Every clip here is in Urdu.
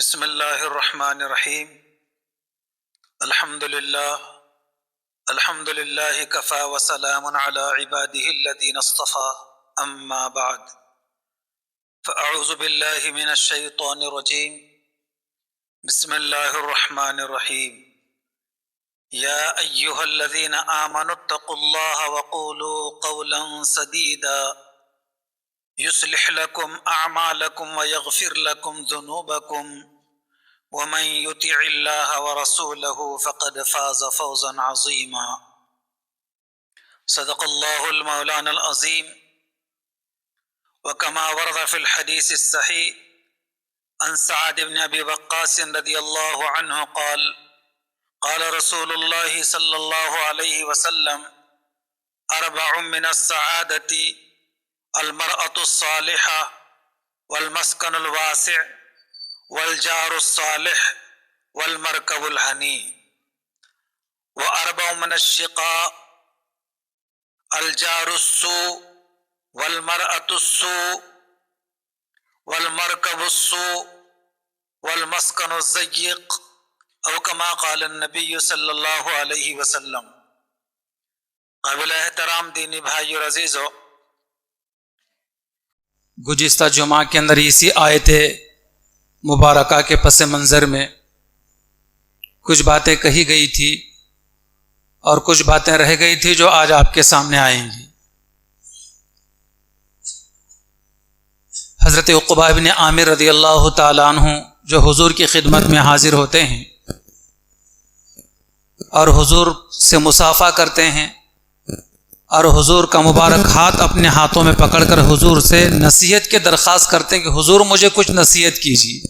بسم اللہ الرحمن الرحیم الحمد للہ کفا وسلام علی عباده الذین اصطفى اما بعد فاعوذ باللہ من الشیطان الرجیم بسم اللہ الرحمن الرحیم یا ایہا الذین آمنوا اتقوا اللہ وقولوا قولا سدیدا يصلح لكم أعمالكم ويغفر لكم ذنوبكم ومن يطع الله ورسوله فقد فاز فوزا عظيما صدق الله المولانا العظيم وكما ورد في الحديث الصحيح عن سعد بن أبي وقاص رضي الله عنه قال قال رسول الله صلى الله عليه وسلم أربع من السعادة المرأة الصالحة والمسكن الواسع والجار الصالح والمركب الهني وأربع من الشقاء الجار السوء والمرأة السوء والمركب السوء والمسكن الضيق أو كما قال النبي صلی اللہ علیہ وسلم۔ قابل احترام دینی بھائی اور عزیزو، گزشتہ جمعہ کے اندر اسی آیت مبارکہ کے پس منظر میں کچھ باتیں کہی گئی تھی اور کچھ باتیں رہ گئی تھی جو آج آپ کے سامنے آئیں گی۔ حضرت عقبہ بن عامر رضی اللہ تعالیٰ عنہ جو حضور کی خدمت میں حاضر ہوتے ہیں اور حضور سے مصافحہ کرتے ہیں اور حضور کا مبارک ہاتھ اپنے ہاتھوں میں پکڑ کر حضور سے نصیحت کی درخواست کرتے ہیں کہ حضور مجھے کچھ نصیحت کیجیے،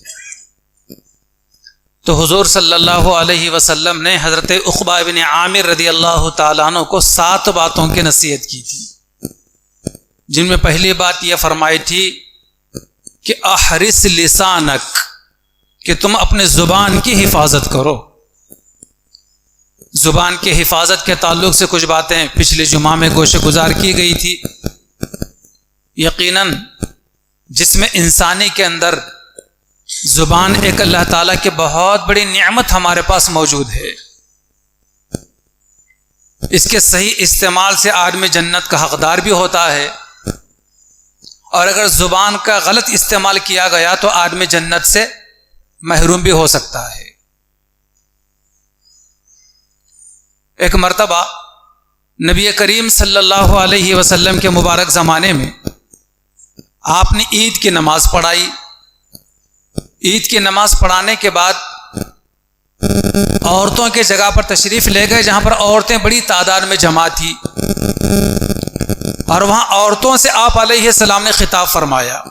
تو حضور صلی اللہ علیہ وسلم نے حضرت عقبہ بن عامر رضی اللہ تعالیٰ عنہ کو 7 باتوں کی نصیحت کی تھی، جن میں پہلی بات یہ فرمائی تھی کہ احرس لسانک، کہ تم اپنے زبان کی حفاظت کرو۔ زبان کی حفاظت کے تعلق سے کچھ باتیں پچھلے جمعہ میں گوشہ گزار کی گئی تھی۔ یقیناً جسم انسانی کے اندر زبان ایک اللہ تعالیٰ کی بہت بڑی نعمت ہمارے پاس موجود ہے۔ اس کے صحیح استعمال سے آدمی جنت کا حقدار بھی ہوتا ہے، اور اگر زبان کا غلط استعمال کیا گیا تو آدمی جنت سے محروم بھی ہو سکتا ہے۔ ایک مرتبہ نبی کریم صلی اللہ علیہ وسلم کے مبارک زمانے میں آپ نے عید کی نماز پڑھائی۔ عید کی نماز پڑھانے کے بعد عورتوں کے جگہ پر تشریف لے گئے، جہاں پر عورتیں بڑی تعداد میں جمع تھی، اور وہاں عورتوں سے آپ علیہ السلام نے خطاب فرمایا،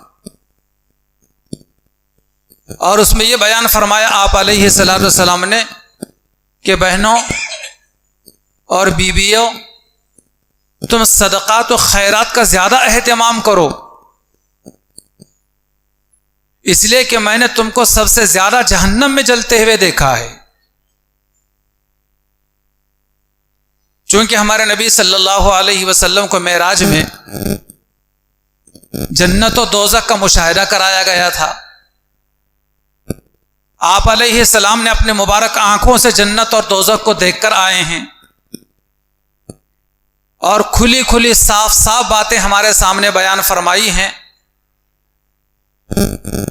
اور اس میں یہ بیان فرمایا آپ علیہ السلام نے کہ بہنوں اور بیویوں، تم صدقات و خیرات کا زیادہ اہتمام کرو، اس لیے کہ میں نے تم کو سب سے زیادہ جہنم میں جلتے ہوئے دیکھا ہے۔ چونکہ ہمارے نبی صلی اللہ علیہ وسلم کو معراج میں جنت و دوزخ کا مشاہدہ کرایا گیا تھا۔ آپ علیہ السلام نے اپنے مبارک آنکھوں سے جنت اور دوزخ کو دیکھ کر آئے ہیں، اور کھلی کھلی صاف صاف باتیں ہمارے سامنے بیان فرمائی ہیں۔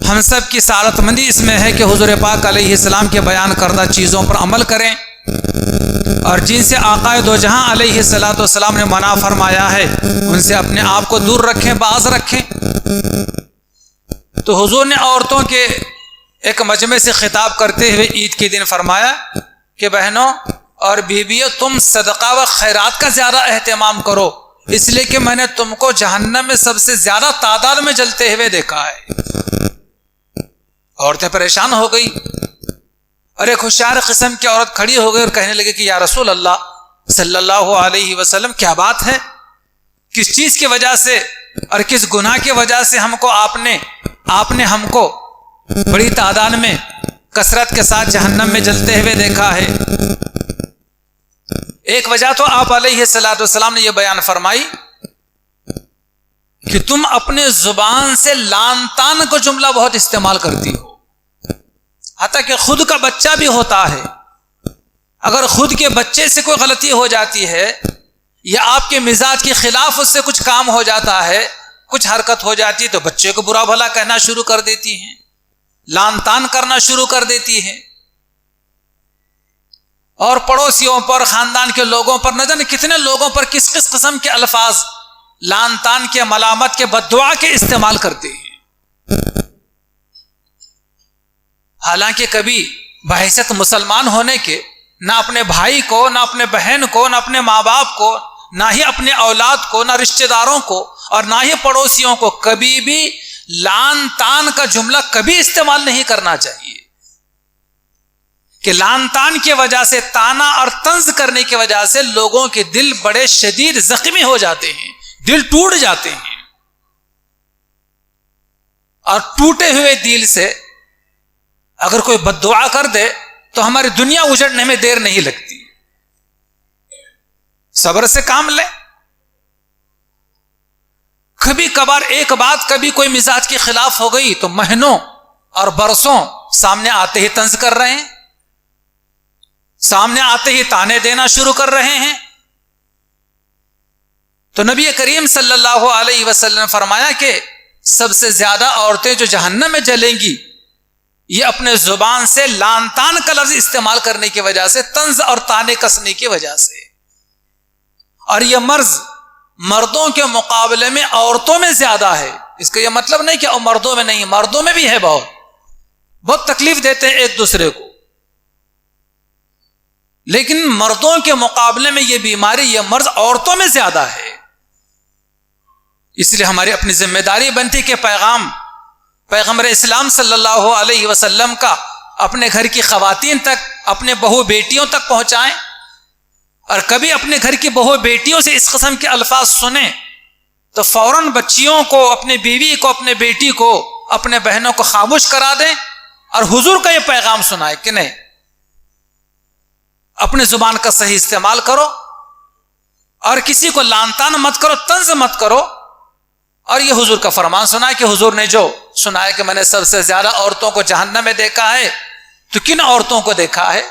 ہم سب کی سعادت مندی اس میں ہے کہ حضور پاک علیہ السلام کے بیان کردہ چیزوں پر عمل کریں، اور جن سے آقا دو جہاں علیہ السلام نے منع فرمایا ہے ان سے اپنے آپ کو دور رکھیں، باز رکھیں۔ تو حضور نے عورتوں کے ایک مجمع سے خطاب کرتے ہوئے عید کے دن فرمایا کہ بہنوں اور بیویوں، تم صدقہ و خیرات کا زیادہ اہتمام کرو، اس لیے کہ میں نے تم کو جہنم میں سب سے زیادہ تعداد میں جلتے ہوئے دیکھا ہے۔ عورتیں پریشان ہو گئی، اور ایک ہوشیار قسم کی عورت کھڑی ہو گئی اور کہنے لگی کہ یا رسول اللہ صلی اللہ علیہ وسلم، کیا بات ہے؟ کس چیز کی وجہ سے اور کس گناہ کی وجہ سے ہم کو آپ نے ہم کو بڑی تعداد میں کثرت کے ساتھ جہنم میں جلتے ہوئے دیکھا ہے؟ ایک وجہ تو آپ علیہ السلام نے یہ بیان فرمائی کہ تم اپنے زبان سے لان تان کو جملہ بہت استعمال کرتی ہو۔ حتیٰ کہ خود کا بچہ بھی ہوتا ہے، اگر خود کے بچے سے کوئی غلطی ہو جاتی ہے یا آپ کے مزاج کے خلاف اس سے کچھ کام ہو جاتا ہے، کچھ حرکت ہو جاتی ہے، تو بچے کو برا بھلا کہنا شروع کر دیتی ہیں، لان تان کرنا شروع کر دیتی ہے، اور پڑوسیوں پر، خاندان کے لوگوں پر، نہ جانے کتنے لوگوں پر کس کس قسم کے الفاظ لان تان کے، ملامت کے، بد دعا کے استعمال کرتے ہیں۔ حالانکہ کبھی بحیثیت مسلمان ہونے کے نہ اپنے بھائی کو، نہ اپنے بہن کو، نہ اپنے ماں باپ کو، نہ ہی اپنے اولاد کو، نہ رشتہ داروں کو، اور نہ ہی پڑوسیوں کو کبھی بھی لان تان کا جملہ کبھی استعمال نہیں کرنا چاہیے، کہ لان تان کی وجہ سے، تانا اور طنز کرنے کی وجہ سے لوگوں کے دل بڑے شدید زخمی ہو جاتے ہیں، دل ٹوٹ جاتے ہیں، اور ٹوٹے ہوئے دل سے اگر کوئی بد دعا کر دے تو ہماری دنیا اجڑنے میں دیر نہیں لگتی۔ صبر سے کام لیں۔ کبھی کبھار ایک بات کبھی کوئی مزاج کے خلاف ہو گئی تو مہینوں اور برسوں سامنے آتے ہی طنز کر رہے ہیں، سامنے آتے ہی تانے دینا شروع کر رہے ہیں۔ تو نبی کریم صلی اللہ علیہ وسلم نے فرمایا کہ سب سے زیادہ عورتیں جو جہنم میں جلیں گی یہ اپنے زبان سے لان تان کا لفظ استعمال کرنے کی وجہ سے، طنز اور تانے کسنے کی وجہ سے، اور یہ مرض مردوں کے مقابلے میں عورتوں میں زیادہ ہے۔ اس کا یہ مطلب نہیں کہ مردوں میں نہیں، مردوں میں بھی ہے، بہت تکلیف دیتے ہیں ایک دوسرے کو، لیکن مردوں کے مقابلے میں یہ بیماری، یہ مرض عورتوں میں زیادہ ہے۔ اس لیے ہماری اپنی ذمہ داری بنتی کہ پیغام پیغمبر اسلام صلی اللہ علیہ وسلم کا اپنے گھر کی خواتین تک، اپنے بہو بیٹیوں تک پہنچائیں، اور کبھی اپنے گھر کی بہو بیٹیوں سے اس قسم کے الفاظ سنیں تو فوراً بچیوں کو، اپنے بیوی کو، اپنے بیٹی کو، اپنے بہنوں کو خاموش کرا دیں، اور حضور کا یہ پیغام سنائے کہ نہیں، اپنے زبان کا صحیح استعمال کرو، اور کسی کو لان تان مت کرو، طنز مت کرو۔ اور یہ حضور کا فرمان سنا ہے کہ حضور نے جو سنایا کہ میں نے سب سے زیادہ عورتوں کو جہنم میں دیکھا ہے، تو کن عورتوں کو دیکھا ہے؟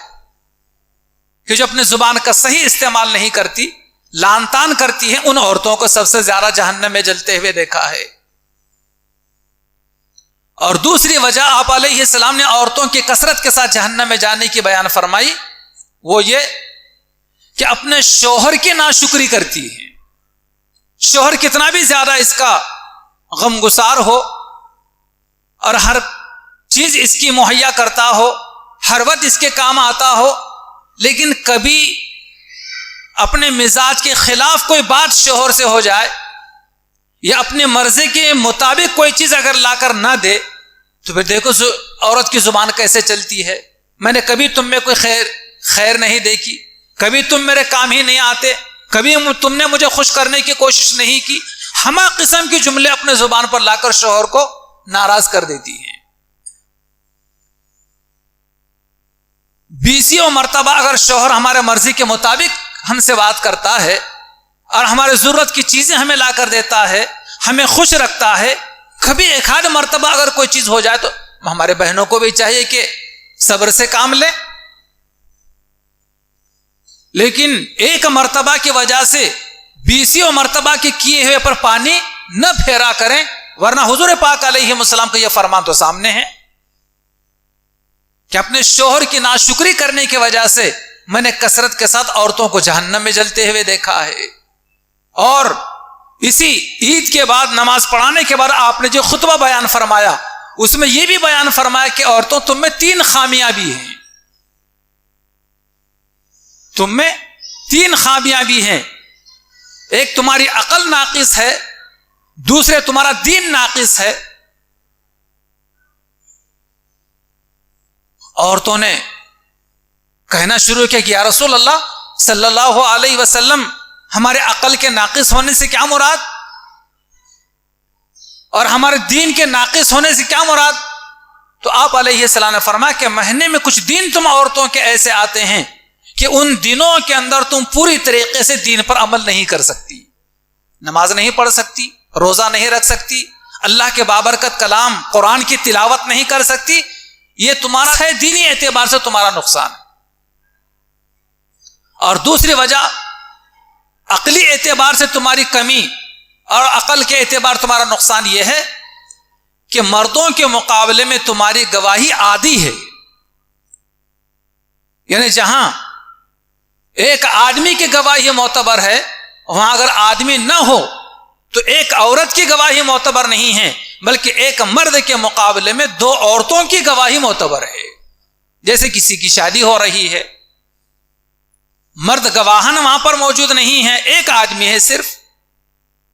کہ جو اپنے زبان کا صحیح استعمال نہیں کرتی، لان تان کرتی ہیں، ان عورتوں کو سب سے زیادہ جہنم میں جلتے ہوئے دیکھا ہے۔ اور دوسری وجہ آپ علیہ السلام نے عورتوں کی کثرت کے ساتھ جہنم میں جانے کی بیان فرمائی، وہ یہ کہ اپنے شوہر کی ناشکری کرتی ہے۔ شوہر کتنا بھی زیادہ اس کا غم گسار ہو اور ہر چیز اس کی مہیا کرتا ہو، ہر وقت اس کے کام آتا ہو، لیکن کبھی اپنے مزاج کے خلاف کوئی بات شوہر سے ہو جائے، یا اپنے مرضی کے مطابق کوئی چیز اگر لا کر نہ دے، تو پھر دیکھو عورت کی زبان کیسے چلتی ہے۔ میں نے کبھی تم میں کوئی خیر نہیں دیکھی، کبھی تم میرے کام ہی نہیں آتے، کبھی تم نے مجھے خوش کرنے کی کوشش نہیں کی، ہمہ قسم کی جملے اپنے زبان پر لا کر شوہر کو ناراض کر دیتی ہیں۔ 20 مرتبہ اگر شوہر ہمارے مرضی کے مطابق ہم سے بات کرتا ہے اور ہمارے ضرورت کی چیزیں ہمیں لا کر دیتا ہے، ہمیں خوش رکھتا ہے، کبھی ایک آدھ مرتبہ اگر کوئی چیز ہو جائے تو ہمارے بہنوں کو بھی چاہیے کہ صبر سے کام لیں، لیکن ایک مرتبہ کی وجہ سے 20 مرتبہ کے کیے ہوئے پر پانی نہ پھیرا کریں، ورنہ حضور پاک علیہ السلام کا یہ فرمان تو سامنے ہے کہ اپنے شوہر کی ناشکری کرنے کی وجہ سے میں نے کثرت کے ساتھ عورتوں کو جہنم میں جلتے ہوئے دیکھا ہے۔ اور اسی عید کے بعد، نماز پڑھانے کے بعد آپ نے جو خطبہ بیان فرمایا، اس میں یہ بھی بیان فرمایا کہ عورتوں تم میں 3 خامیاں بھی ہیں، تم میں 3 خامیاں بھی ہیں، ایک تمہاری عقل ناقص ہے، دوسرے تمہارا دین ناقص ہے۔ عورتوں نے کہنا شروع کیا کہ یا رسول اللہ صلی اللہ علیہ وسلم، ہمارے عقل کے ناقص ہونے سے کیا مراد، اور ہمارے دین کے ناقص ہونے سے کیا مراد؟ تو آپ علیہ السلام نے فرمایا کہ مہینے میں کچھ دن تم عورتوں کے ایسے آتے ہیں کہ ان دنوں کے اندر تم پوری طریقے سے دین پر عمل نہیں کر سکتی، نماز نہیں پڑھ سکتی، روزہ نہیں رکھ سکتی، اللہ کے بابرکت کلام قرآن کی تلاوت نہیں کر سکتی، یہ تمہارا ہے دینی اعتبار سے تمہارا نقصان ہے. اور دوسری وجہ عقلی اعتبار سے تمہاری کمی اور عقل کے اعتبار تمہارا نقصان یہ ہے کہ مردوں کے مقابلے میں تمہاری گواہی عادی ہے. یعنی جہاں ایک آدمی کی گواہی معتبر ہے وہاں اگر آدمی نہ ہو تو ایک عورت کی گواہی معتبر نہیں ہے بلکہ ایک مرد کے مقابلے میں دو عورتوں کی گواہی معتبر ہے. جیسے کسی کی شادی ہو رہی ہے, مرد گواہن وہاں پر موجود نہیں ہے, ایک آدمی ہے صرف,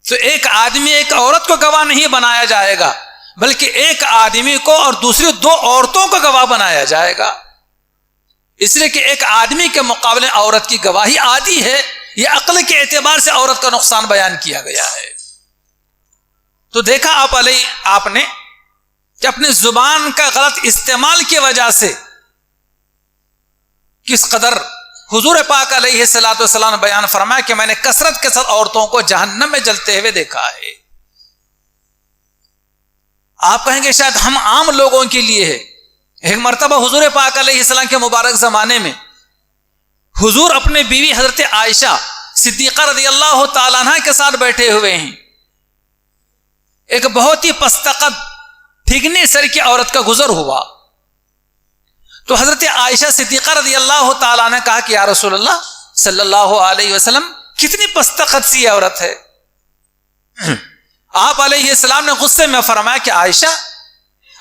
تو ایک آدمی ایک عورت کو گواہ نہیں بنایا جائے گا بلکہ ایک آدمی کو اور دوسری دو عورتوں کو گواہ بنایا جائے گا. اس لیے کہ ایک آدمی کے مقابلے عورت کی گواہی عادی ہے. یہ عقل کے اعتبار سے عورت کا نقصان بیان کیا گیا ہے. تو دیکھا آپ نے کہ اپنی زبان کا غلط استعمال کی وجہ سے کس قدر حضور پاک علیہ الصلوۃ والسلام بیان فرمایا کہ میں نے کثرت کے ساتھ عورتوں کو جہنم میں جلتے ہوئے دیکھا ہے. آپ کہیں گے شاید ہم عام لوگوں کے لیے ہے. ایک مرتبہ حضور پاک علیہ السلام کے مبارک زمانے میں حضور اپنے بیوی حضرت عائشہ صدیقہ رضی اللہ تعالیٰ عنہ کے ساتھ بیٹھے ہوئے ہیں. ایک بہت ہی پستقد ٹھگنی سر کی عورت کا گزر ہوا تو حضرت عائشہ صدیقہ رضی اللہ تعالیٰ نے کہا کہ یا رسول اللہ صلی اللہ علیہ وسلم کتنی پستقد سی عورت ہے. آپ علیہ السلام نے غصے میں فرمایا کہ عائشہ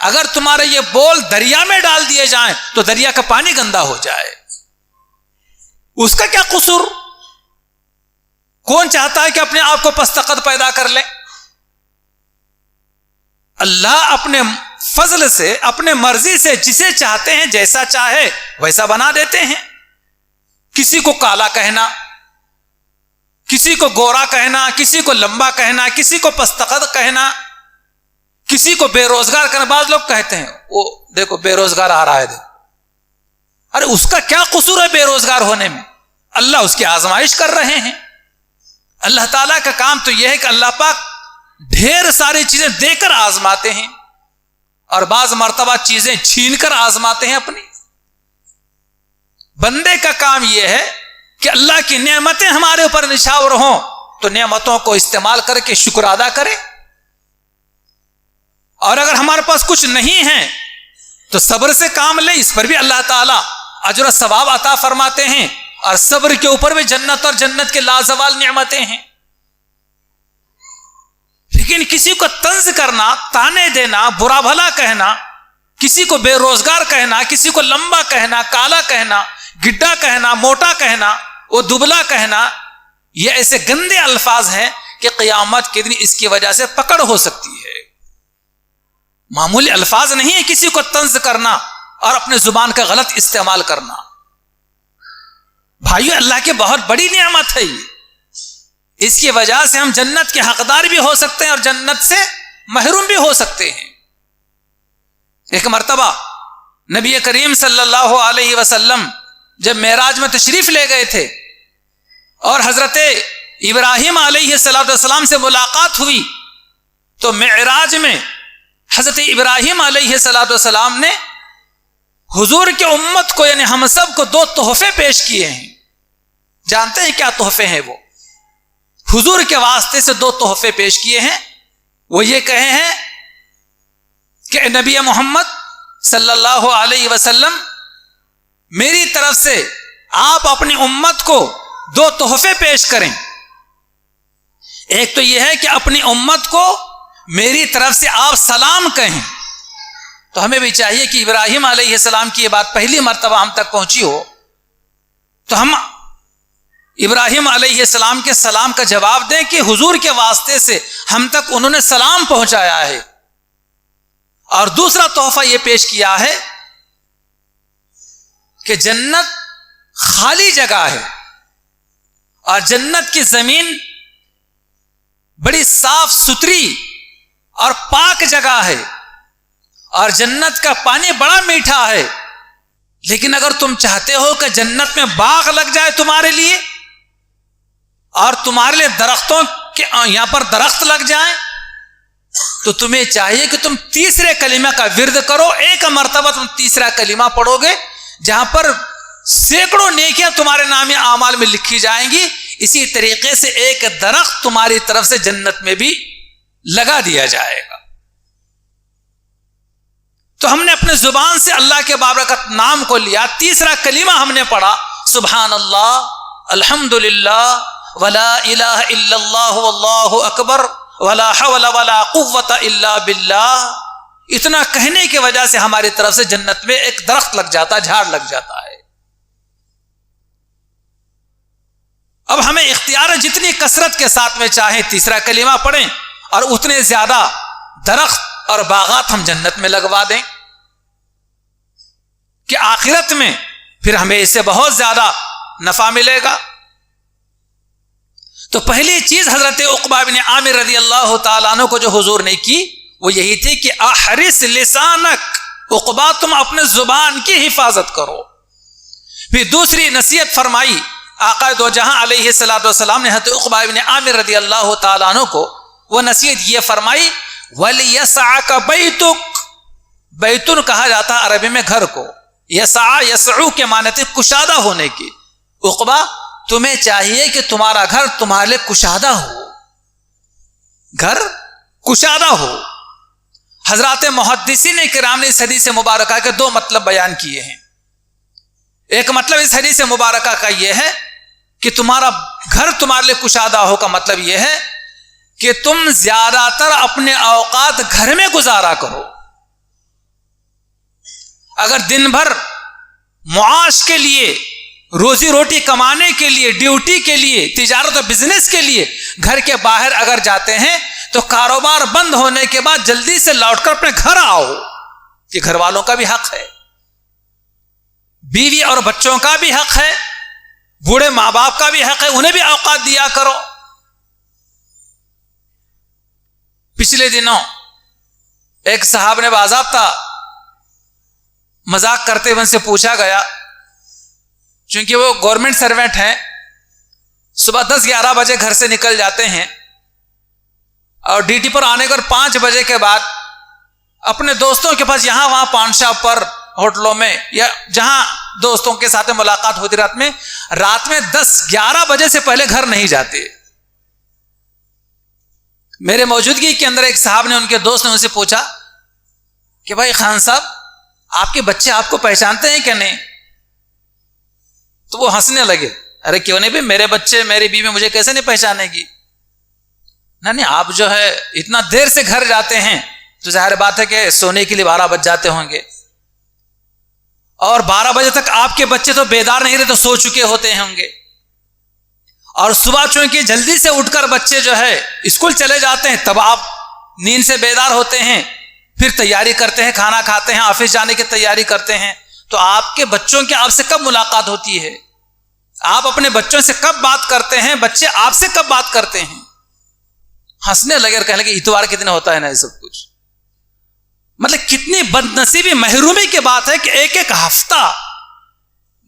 اگر تمہارے یہ بول دریا میں ڈال دیے جائیں تو دریا کا پانی گندا ہو جائے, اس کا کیا قصور؟ کون چاہتا ہے کہ اپنے آپ کو پستقد پیدا کر لے؟ اللہ اپنے فضل سے اپنے مرضی سے جسے چاہتے ہیں جیسا چاہے ویسا بنا دیتے ہیں. کسی کو کالا کہنا, کسی کو گورا کہنا, کسی کو لمبا کہنا, کسی کو پستقد کہنا, کسی کو بے روزگار کرنا. بعض لوگ کہتے ہیں وہ دیکھو بے روزگار آ رہا ہے, دیکھو. ارے اس کا کیا قصور ہے بے روزگار ہونے میں؟ اللہ اس کی آزمائش کر رہے ہیں. اللہ تعالیٰ کا کام تو یہ ہے کہ اللہ پاک ڈھیر ساری چیزیں دے کر آزماتے ہیں اور بعض مرتبہ چیزیں چھین کر آزماتے ہیں اپنی. بندے کا کام یہ ہے کہ اللہ کی نعمتیں ہمارے اوپر نچھاور ہوں تو نعمتوں کو استعمال کر کے شکر ادا کرے, اور اگر ہمارے پاس کچھ نہیں ہے تو صبر سے کام لے. اس پر بھی اللہ تعالیٰ اجر و ثواب عطا فرماتے ہیں اور صبر کے اوپر بھی جنت اور جنت کے لازوال نعمتیں ہیں. لیکن کسی کو طنز کرنا, تانے دینا, برا بھلا کہنا, کسی کو بے روزگار کہنا, کسی کو لمبا کہنا, کالا کہنا, گڈھا کہنا, موٹا کہنا, وہ دبلا کہنا, یہ ایسے گندے الفاظ ہیں کہ قیامت کے دن اس کی وجہ سے پکڑ ہو سکتی ہے. معمولی الفاظ نہیں ہے کسی کو طنز کرنا اور اپنے زبان کا غلط استعمال کرنا. بھائیو, اللہ کی بہت بڑی نعمت ہے یہ. اس کی وجہ سے ہم جنت کے حقدار بھی ہو سکتے ہیں اور جنت سے محروم بھی ہو سکتے ہیں. ایک مرتبہ نبی کریم صلی اللہ علیہ وسلم جب معراج میں تشریف لے گئے تھے اور حضرت ابراہیم علیہ السلام سے ملاقات ہوئی تو معراج میں حضرت ابراہیم علیہ السلام نے حضور کی امت کو یعنی ہم سب کو دو تحفے پیش کیے ہیں. جانتے ہیں کیا تحفے ہیں وہ؟ حضور کے واسطے سے دو تحفے پیش کیے ہیں. وہ یہ کہے ہیں کہ نبی محمد صلی اللہ علیہ وسلم میری طرف سے آپ اپنی امت کو دو تحفے پیش کریں. ایک تو یہ ہے کہ اپنی امت کو میری طرف سے آپ سلام کہیں. تو ہمیں بھی چاہیے کہ ابراہیم علیہ السلام کی یہ بات پہلی مرتبہ ہم تک پہنچی ہو تو ہم ابراہیم علیہ السلام کے سلام کا جواب دیں کہ حضور کے واسطے سے ہم تک انہوں نے سلام پہنچایا ہے. اور دوسرا تحفہ یہ پیش کیا ہے کہ جنت خالی جگہ ہے اور جنت کی زمین بڑی صاف ستھری اور پاک جگہ ہے اور جنت کا پانی بڑا میٹھا ہے. لیکن اگر تم چاہتے ہو کہ جنت میں باغ لگ جائے تمہارے لیے اور تمہارے لیے درختوں کے یہاں پر درخت لگ جائیں تو تمہیں چاہیے کہ تم تیسرے کلمہ کا ورد کرو. ایک مرتبہ تم تیسرا کلمہ پڑھو گے جہاں پر سینکڑوں نیکیاں تمہارے نام اعمال میں لکھی جائیں گی. اسی طریقے سے ایک درخت تمہاری طرف سے جنت میں بھی لگا دیا جائے گا. تو ہم نے اپنے زبان سے اللہ کے بابرکت نام کو لیا. تیسرا کلمہ ہم نے پڑھا سبحان اللہ الحمدللہ ولا الہ الا اللہ واللہ اکبر ولا حول ولا قوت الا باللہ. اتنا کہنے کی وجہ سے ہماری طرف سے جنت میں ایک درخت لگ جاتا ہے, جھاڑ لگ جاتا ہے. اب ہمیں اختیار ہے جتنی کثرت کے ساتھ میں چاہیں تیسرا کلمہ پڑھیں اور اتنے زیادہ درخت اور باغات ہم جنت میں لگوا دیں کہ آخرت میں پھر ہمیں اس سے بہت زیادہ نفع ملے گا. تو پہلی چیز حضرت عقبہ بن عامر رضی اللہ تعالیٰ عنہ کو جو حضور نے کی وہ یہی تھی کہ احرس لسانک, عقبہ تم اپنے زبان کی حفاظت کرو. پھر دوسری نصیحت فرمائی آقا دو جہاں علیہ الصلوۃ والسلام نے حضرت عقبہ بن عامر رضی اللہ تعالیٰ عنہ کو وہ نصیحت یہ فرمائی وَلْيَسْعَكَ بَيْتُكَ. بیتن کہا جاتا ہے عربی میں گھر کو, یسع یسعو کے معنی تھے کشادہ ہونے کی. عقبہ تمہیں چاہیے کہ تمہارا گھر تمہارے لیے کشادہ ہو, گھر کشادہ ہو. حضرات محدثین کرام نے اس حدیث مبارکہ کے دو مطلب بیان کیے ہیں. ایک مطلب اس حدیث مبارکہ کا یہ ہے کہ تمہارا گھر تمہارے لیے کشادہ ہو کا مطلب یہ ہے کہ تم زیادہ تر اپنے اوقات گھر میں گزارا کرو. اگر دن بھر معاش کے لیے, روزی روٹی کمانے کے لیے, ڈیوٹی کے لیے, تجارت و بزنس کے لیے گھر کے باہر اگر جاتے ہیں تو کاروبار بند ہونے کے بعد جلدی سے لوٹ کر اپنے گھر آؤ. یہ گھر والوں کا بھی حق ہے, بیوی اور بچوں کا بھی حق ہے, بوڑھے ماں باپ کا بھی حق ہے, انہیں بھی اوقات دیا کرو. پچھلے دنوں ایک صاحب نے باضابطہ مذاق کرتے ہوئے ان سے پوچھا گیا, چونکہ وہ گورنمنٹ سروینٹ ہیں, صبح 10-11 بجے گھر سے نکل جاتے ہیں اور ڈیوٹی پر آنے کر 5 بجے کے بعد اپنے دوستوں کے پاس یہاں وہاں پان شاپ پر, ہوٹلوں میں, یا جہاں دوستوں کے ساتھ ملاقات ہوتی رات میں 10-11 بجے سے پہلے گھر نہیں جاتے. میرے موجودگی کے اندر ایک صاحب نے, ان کے دوست نے ان سے پوچھا کہ بھائی خان صاحب آپ کے بچے آپ کو پہچانتے ہیں کہ نہیں؟ تو وہ ہنسنے لگے, ارے کیوں نہیں بھی, میرے بچے میری بیوی مجھے کیسے نہیں پہچانے گی. نہیں آپ جو ہے اتنا دیر سے گھر جاتے ہیں تو ظاہر بات ہے کہ سونے کے لیے 12 بج جاتے ہوں گے, اور 12 بجے تک آپ کے بچے تو بیدار نہیں رہتے, تو سو چکے ہوتے ہوں گے. اور صبح چونکہ جلدی سے اٹھ کر بچے جو ہے اسکول چلے جاتے ہیں, تب آپ نیند سے بیدار ہوتے ہیں, پھر تیاری کرتے ہیں, کھانا کھاتے ہیں, آفس جانے کی تیاری کرتے ہیں. تو آپ کے بچوں کی آپ سے کب ملاقات ہوتی ہے؟ آپ اپنے بچوں سے کب بات کرتے ہیں؟ بچے آپ سے کب بات کرتے ہیں؟ ہنسنے لگے اور کہنے لگے اتوار کے دن ہوتا ہے نا یہ سب کچھ. مطلب کتنی بد نصیبی, محرومی کی بات ہے کہ ایک ہفتہ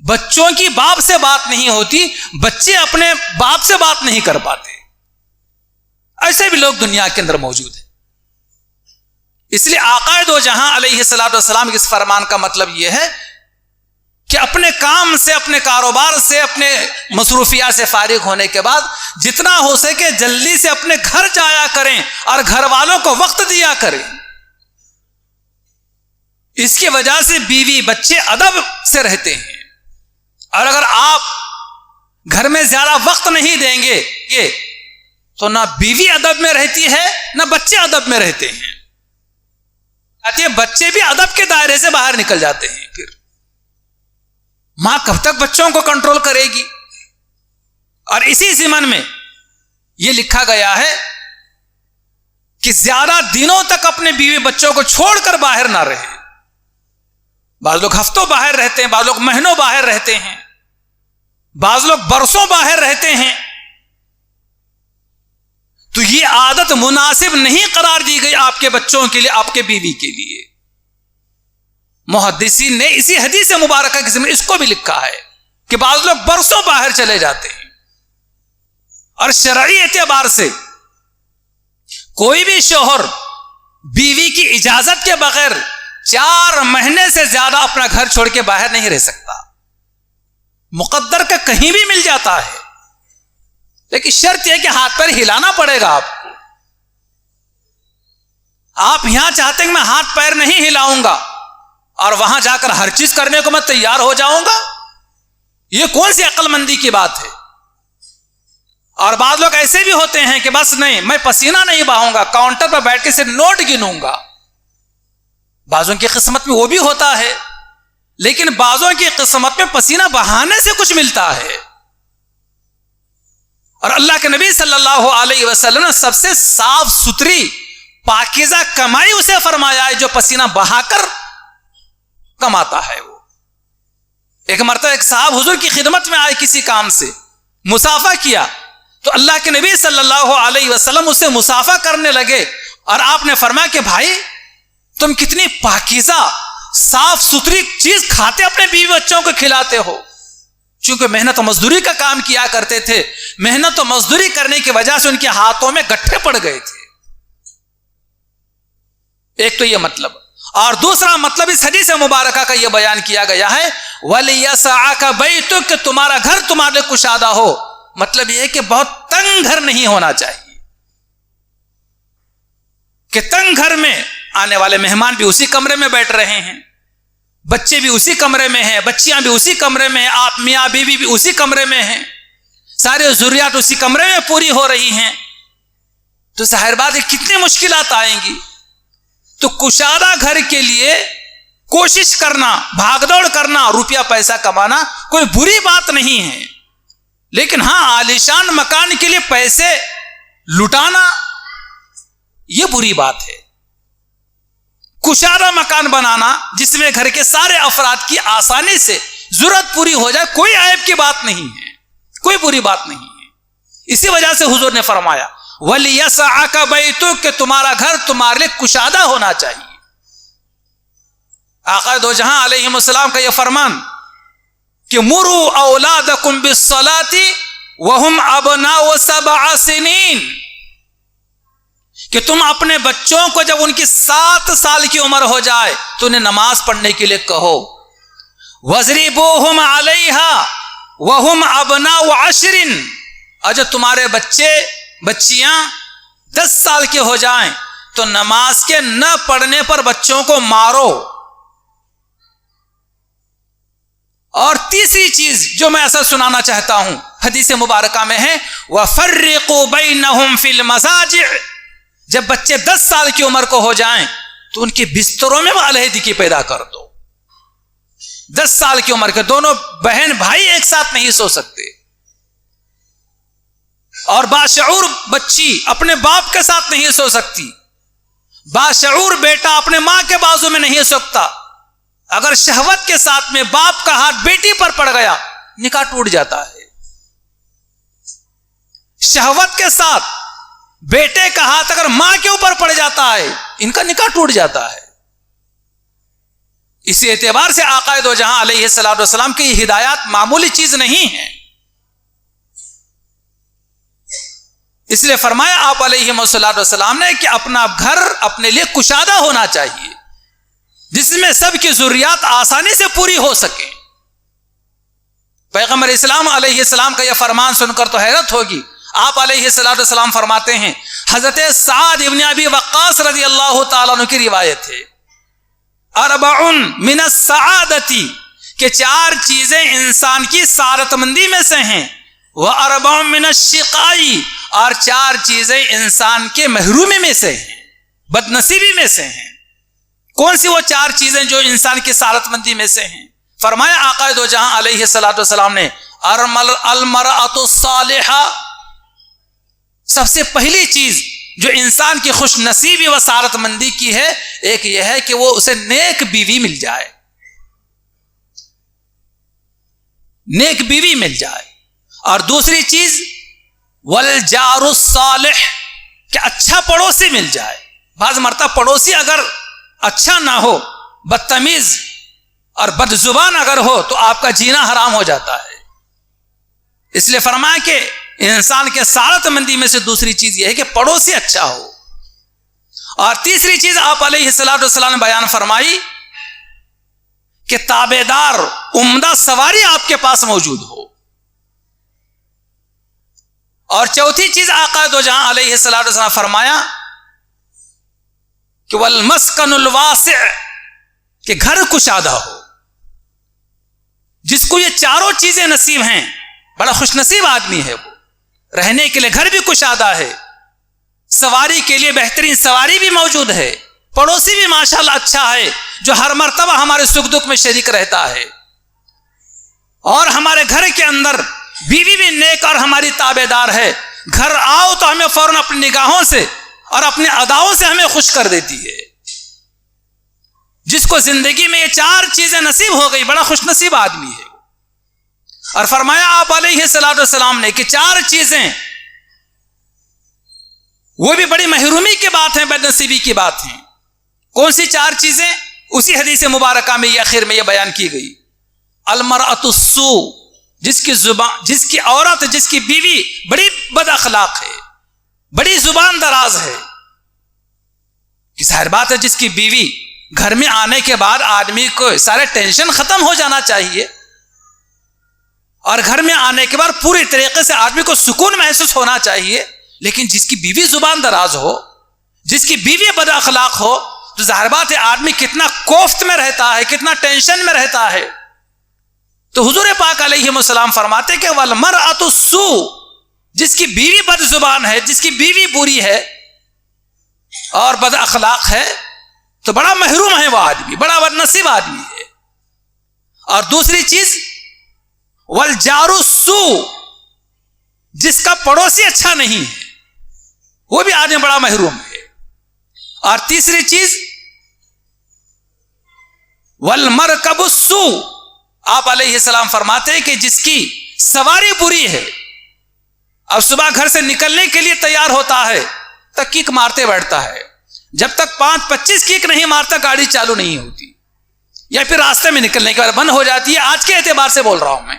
بچوں کی باپ سے بات نہیں ہوتی, بچے اپنے باپ سے بات نہیں کر پاتے. ایسے بھی لوگ دنیا کے اندر موجود ہیں. اس لیے آقا دو جہاں علیہ الصلوۃ والسلام کے اس فرمان کا مطلب یہ ہے کہ اپنے کام سے, اپنے کاروبار سے, اپنے مصروفیات سے فارغ ہونے کے بعد جتنا ہو سکے جلدی سے اپنے گھر جایا کریں اور گھر والوں کو وقت دیا کریں. اس کی وجہ سے بیوی بچے ادب سے رہتے ہیں. اور اگر آپ گھر میں زیادہ وقت نہیں دیں گے تو نہ بیوی ادب میں رہتی ہے نہ بچے ادب میں رہتے ہیں. بچے بھی ادب کے دائرے سے باہر نکل جاتے ہیں. پھر ماں کب تک بچوں کو کنٹرول کرے گی؟ اور اسی ضمن میں یہ لکھا گیا ہے کہ زیادہ دنوں تک اپنے بیوی بچوں کو چھوڑ کر باہر نہ رہے. بعض لوگ ہفتوں باہر رہتے ہیں, بعض لوگ مہینوں باہر رہتے ہیں, بعض لوگ برسوں باہر رہتے ہیں. تو یہ عادت مناسب نہیں قرار دی گئی آپ کے بچوں کے لیے, آپ کے بیوی کے لیے. محدثین نے اسی حدیث مبارکہ کے ضمن اس کو بھی لکھا ہے کہ بعض لوگ برسوں باہر چلے جاتے ہیں. اور شرعی اعتبار سے کوئی بھی شوہر بیوی کی اجازت کے بغیر 4 مہینے سے زیادہ اپنا گھر چھوڑ کے باہر نہیں رہ سکتا. مقدر کا کہیں بھی مل جاتا ہے، لیکن شرط یہ کہ ہاتھ پیر ہلانا پڑے گا. آپ یہاں چاہتے ہیں کہ میں ہاتھ پیر نہیں ہلاؤں گا اور وہاں جا کر ہر چیز کرنے کو میں تیار ہو جاؤں گا؟ یہ کون سی عقل مندی کی بات ہے؟ اور بعض لوگ ایسے بھی ہوتے ہیں کہ بس نہیں، میں پسینہ نہیں بہاؤں گا، کاؤنٹر پر بیٹھ کے صرف نوٹ گنوں گا. بعضوں کی قسمت میں وہ بھی ہوتا ہے، لیکن بعضوں کی قسمت میں پسینہ بہانے سے کچھ ملتا ہے. اور اللہ کے نبی صلی اللہ علیہ وسلم نے سب سے صاف ستھری پاکیزہ کمائی اسے فرمایا ہے جو پسینہ بہا کر کماتا ہے. وہ ایک مرتبہ ایک صاحب حضور کی خدمت میں آئے کسی کام سے، مسافہ کیا تو اللہ کے نبی صلی اللہ علیہ وسلم اسے مسافہ کرنے لگے اور آپ نے فرمایا کہ بھائی تم کتنی پاکیزہ صاف ستھری چیز کھاتے اپنے بیوی بچوں کو کھلاتے ہو. چونکہ محنت و مزدوری کا کام کیا کرتے تھے، محنت و مزدوری کرنے کی وجہ سے ان کے ہاتھوں میں گٹھے پڑ گئے تھے. ایک تو یہ مطلب، اور دوسرا مطلب اس حدیث مبارکہ کا یہ بیان کیا گیا ہے وَلِيَسَعَكَ بَيْتُكَ کہ تمہارا گھر تمہارے لیے کشادہ ہو. مطلب یہ ہے کہ بہت تنگ گھر نہیں ہونا چاہیے کہ تنگ گھر میں آنے والے مہمان بھی اسی کمرے میں بیٹھ رہے ہیں، بچے بھی اسی کمرے میں ہیں، بچیاں بھی اسی کمرے میں ہیں، آپ میاں بیوی بھی اسی کمرے میں ہیں، سارے ضروریات اسی کمرے میں پوری ہو رہی ہیں، تو ظاہر بات ہے کتنی مشکلات آئیں گی. تو کشادہ گھر کے لیے کوشش کرنا، بھاگ دوڑ کرنا، روپیہ پیسہ کمانا کوئی بری بات نہیں ہے، لیکن ہاں عالیشان مکان کے لیے پیسے لٹانا یہ بری بات ہے. کشادہ مکان بنانا جس میں گھر کے سارے افراد کی آسانی سے ضرورت پوری ہو جائے کوئی عیب کی بات نہیں ہے، کوئی بری بات نہیں ہے. اسی وجہ سے حضور نے فرمایا وَلِيَسَعَكَ بَيْتُكَ کہ تمہارا گھر تمہارے لیے کشادہ ہونا چاہیے. آقا دو جہاں علیہ السلام کا یہ فرمان کہ مُرُوا أَوْلَادَكُمْ بِالصَّلَاةِ وَهُمْ أَبْنَاءُ 7 سِنِينَ کہ تم اپنے بچوں کو جب ان کی 7 سال کی عمر ہو جائے تو انہیں نماز پڑھنے کے لیے کہو. وَاضْرِبُوهُمْ عَلَيْهَا وَهُمْ أَبْنَاءُ 10 اور جب تمہارے بچیاں 10 سال کے ہو جائیں تو نماز کے نہ پڑھنے پر بچوں کو مارو. اور تیسری چیز جو میں اصل سنانا چاہتا ہوں حدیث مبارکہ میں ہے وَفَرِّقُوا بَيْنَهُمْ فِي الْمَضَاجِعِ جب بچے 10 سال کی عمر کو ہو جائیں تو ان کے بستروں میں وہ علیحدگی پیدا کر دو. 10 سال کی عمر کے دونوں بہن بھائی ایک ساتھ نہیں سو سکتے، اور باشعور بچی اپنے باپ کے ساتھ نہیں سو سکتی، باشعور بیٹا اپنے ماں کے بازو میں نہیں سوتا. اگر شہوت کے ساتھ میں باپ کا ہاتھ بیٹی پر پڑ گیا نکاح ٹوٹ جاتا ہے. شہوت کے ساتھ بیٹے کا ہاتھ اگر ماں کے اوپر پڑ جاتا ہے ان کا نکاح ٹوٹ جاتا ہے. اسی اعتبار سے آقا دو جہاں علیہ السلام کی یہ ہدایات معمولی چیز نہیں ہے. اس لیے فرمایا آپ علیہ السلام نے کہ اپنا گھر اپنے لیے کشادہ ہونا چاہیے جس میں سب کی ضروریات آسانی سے پوری ہو سکے. پیغمبر اسلام علیہ السلام کا یہ فرمان سن کر تو حیرت ہوگی. آپ علیہ السلام فرماتے ہیں، حضرت سعد ابن ابی وقاص رضی اللہ تعالیٰ عنہ کی روایت ہے، اربع من السعادتی کہ 4 چیزیں انسان کی سعادت مندی میں سے ہیں، واربع من الشقائی اور 4 چیزیں انسان کے محرومی میں سے ہیں، بد نصیبی میں سے ہیں. کون سی وہ 4 چیزیں جو انسان کی سعادت مندی میں سے ہیں؟ فرمایا آقا دو جہاں علیہ السلام نے المرأۃ الصالحہ، سب سے پہلی چیز جو انسان کی خوش نصیبی و سعادت مندی کی ہے ایک یہ ہے کہ وہ اسے نیک بیوی مل جائے، نیک بیوی مل جائے. اور دوسری چیز والجار الصالح کہ اچھا پڑوسی مل جائے. بعض مرتبہ پڑوسی اگر اچھا نہ ہو، بدتمیز اور بد زبان اگر ہو تو آپ کا جینا حرام ہو جاتا ہے. اس لیے فرمایا کہ انسان کے سعادت مندی میں سے دوسری چیز یہ ہے کہ پڑوسی اچھا ہو. اور تیسری چیز آپ علیہ الصلوۃ والسلام نے بیان فرمائی کہ تابعدار عمدہ سواری آپ کے پاس موجود ہو. اور چوتھی چیز آقا دو جہاں علیہ الصلوۃ والسلام فرمایا کہ والمسکن الواسع، کہ گھر کشادہ ہو. جس کو یہ چاروں چیزیں نصیب ہیں بڑا خوش نصیب آدمی ہے وہ. رہنے کے لیے گھر بھی کشادہ ہے، سواری کے لیے بہترین سواری بھی موجود ہے، پڑوسی بھی ماشاءاللہ اچھا ہے جو ہر مرتبہ ہمارے سکھ دکھ میں شریک رہتا ہے، اور ہمارے گھر کے اندر بیوی بھی نیک اور ہماری تابعدار ہے. گھر آؤ تو ہمیں فوراً اپنی نگاہوں سے اور اپنے اداؤں سے ہمیں خوش کر دیتی ہے. جس کو زندگی میں یہ چار چیزیں نصیب ہو گئی بڑا خوش نصیب آدمی ہے. اور فرمایا آپ علیہ الصلوۃ والسلام نے کہ چار چیزیں وہ بھی بڑی محرومی کی بات ہے، بد نصیبی کی بات ہے. کون سی چار چیزیں؟ اسی حدیث مبارکہ میں یہ آخر میں یہ بیان کی گئی. المرأۃ السوء، جس کی عورت، جس کی بیوی بڑی بد اخلاق ہے، بڑی زبان دراز ہے. کہ ظاہر بات ہے جس کی بیوی گھر میں آنے کے بعد آدمی کو سارے ٹینشن ختم ہو جانا چاہیے، اور گھر میں آنے کے بعد پوری طریقے سے آدمی کو سکون محسوس ہونا چاہیے. لیکن جس کی بیوی زبان دراز ہو، جس کی بیوی بد اخلاق ہو، تو ظاہر بات ہے آدمی کتنا کوفت میں رہتا ہے، کتنا ٹینشن میں رہتا ہے. تو حضور پاک علیہ السلام فرماتے کہ والمرأۃ السوء، جس کی بیوی بد زبان ہے، جس کی بیوی بری ہے اور بد اخلاق ہے، تو بڑا محروم ہے وہ آدمی، بڑا بد نصیب آدمی ہے. اور دوسری چیز والجار السوء، جس کا پڑوسی اچھا نہیں ہے، وہ بھی آدمی بڑا محروم ہے. اور تیسری چیز والمرکب السوء، آپ علیہ السلام فرماتے ہیں کہ جس کی سواری بری ہے، اب صبح گھر سے نکلنے کے لیے تیار ہوتا ہے تک کیک مارتے بیٹھتا ہے، جب تک 5-25 کیک نہیں مارتا گاڑی چالو نہیں ہوتی، یا پھر راستے میں نکلنے کے بعد بند ہو جاتی ہے. آج کے اعتبار سے بول رہا ہوں میں،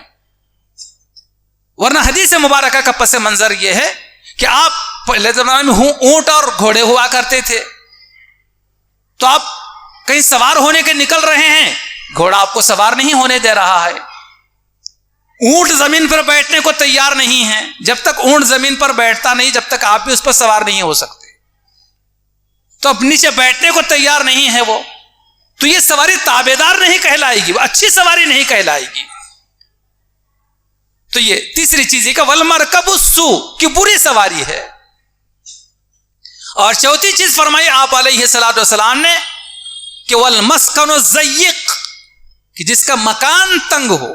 ورنہ حدیث مبارکہ کا پس منظر یہ ہے کہ آپ پہلے زمانے میں اونٹ اور گھوڑے ہوا کرتے تھے، تو آپ کہیں سوار ہونے کے نکل رہے ہیں، گھوڑا آپ کو سوار نہیں ہونے دے رہا ہے، اونٹ زمین پر بیٹھنے کو تیار نہیں ہے. جب تک اونٹ زمین پر بیٹھتا نہیں، جب تک آپ بھی اس پر سوار نہیں ہو سکتے. تو اب نیچے بیٹھنے کو تیار نہیں ہے وہ، تو یہ سواری تابعدار نہیں کہلائے گی، وہ اچھی سواری نہیں کہلائے گی. تو یہ تیسری چیز ہے کہ والمرکب السوء، کی بری سواری ہے. اور چوتھی چیز فرمائی آپ علیہ الصلوۃ والسلام نے کہ والمسکن الضیق، کہ جس کا مکان تنگ ہو.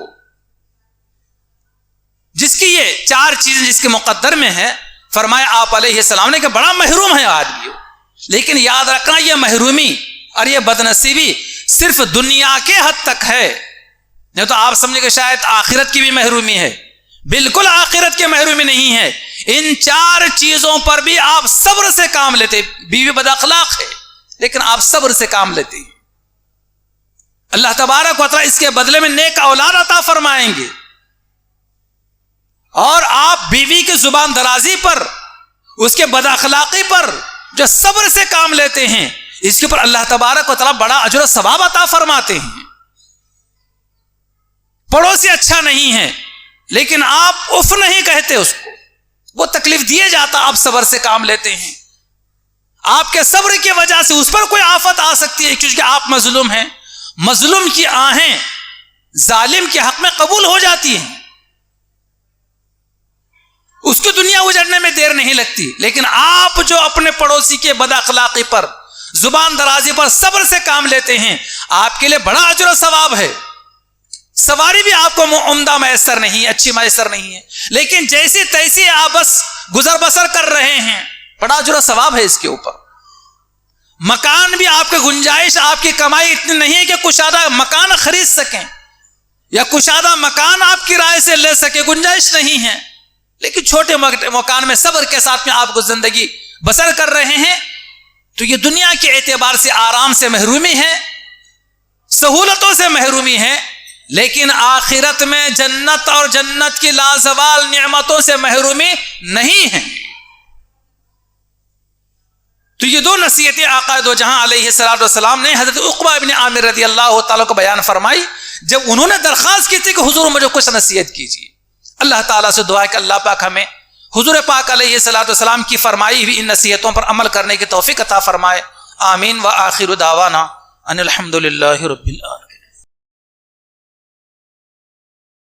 جس کی یہ چار چیزیں جس کے مقدر میں ہے، فرمایا آپ علیہ السلام نے کہ بڑا محروم ہے آدمی. لیکن یاد رکھنا یہ محرومی اور یہ بدنصیبی صرف دنیا کے حد تک ہے، نہیں تو آپ سمجھے کہ شاید آخرت کی بھی محرومی ہے. بالکل آخرت کی محرومی نہیں ہے. ان چار چیزوں پر بھی آپ صبر سے کام لیتے. بیوی بد اخلاق ہے لیکن آپ صبر سے کام لیتے ہیں، اللہ تبارک و تعالی اس کے بدلے میں نیک اولاد عطا فرمائیں گے. اور آپ بیوی کی زبان درازی پر، اس کے بد اخلاقی پر جو صبر سے کام لیتے ہیں، اس کے اوپر اللہ تبارک و تعالی بڑا اجر و ثواب عطا فرماتے ہیں. پڑوسی اچھا نہیں ہے لیکن آپ اف نہیں کہتے اس کو، وہ تکلیف دیے جاتا، آپ صبر سے کام لیتے ہیں. آپ کے صبر کی وجہ سے اس پر کوئی آفت آ سکتی ہے کیونکہ آپ مظلوم ہیں. مظلوم کی آہیں ظالم کے حق میں قبول ہو جاتی ہیں، اس کی دنیا اجڑنے میں دیر نہیں لگتی. لیکن آپ جو اپنے پڑوسی کے بد اخلاقی پر، زبان درازی پر صبر سے کام لیتے ہیں، آپ کے لیے بڑا اجر و ثواب ہے. سواری بھی آپ کو عمدہ میسر نہیں، اچھی میسر نہیں ہے، لیکن جیسی تیسی آپ بس گزر بسر کر رہے ہیں، بڑا اجر و ثواب ہے اس کے اوپر. مکان بھی آپ کے گنجائش، آپ کی کمائی اتنی نہیں ہے کہ کشادہ مکان خرید سکیں یا کشادہ مکان آپ کرائے سے لے سکیں، گنجائش نہیں ہے. لیکن چھوٹے مکان میں صبر کے ساتھ میں آپ کو زندگی بسر کر رہے ہیں. تو یہ دنیا کے اعتبار سے آرام سے محرومی ہے، سہولتوں سے محرومی ہے، لیکن آخرت میں جنت اور جنت کی لازوال نعمتوں سے محرومی نہیں ہے. تو یہ دو نصیحتیں آقا دو جہاں علیہ الصلوۃ والسلام نے حضرت عقبہ بن عامر رضی اللہ تعالیٰ کو بیان فرمائی جب انہوں نے درخواست کی تھی کہ حضور مجھے کچھ نصیحت کیجیے. اللہ تعالیٰ سے دعا ہے کہ اللہ پاک ہمیں حضور پاک علیہ الصلوۃ والسلام کی فرمائی ہوئی ان نصیحتوں پر عمل کرنے کی توفیق عطا فرمائے. آمین. وآخر دعوانا ان الحمد للہ رب العالمین.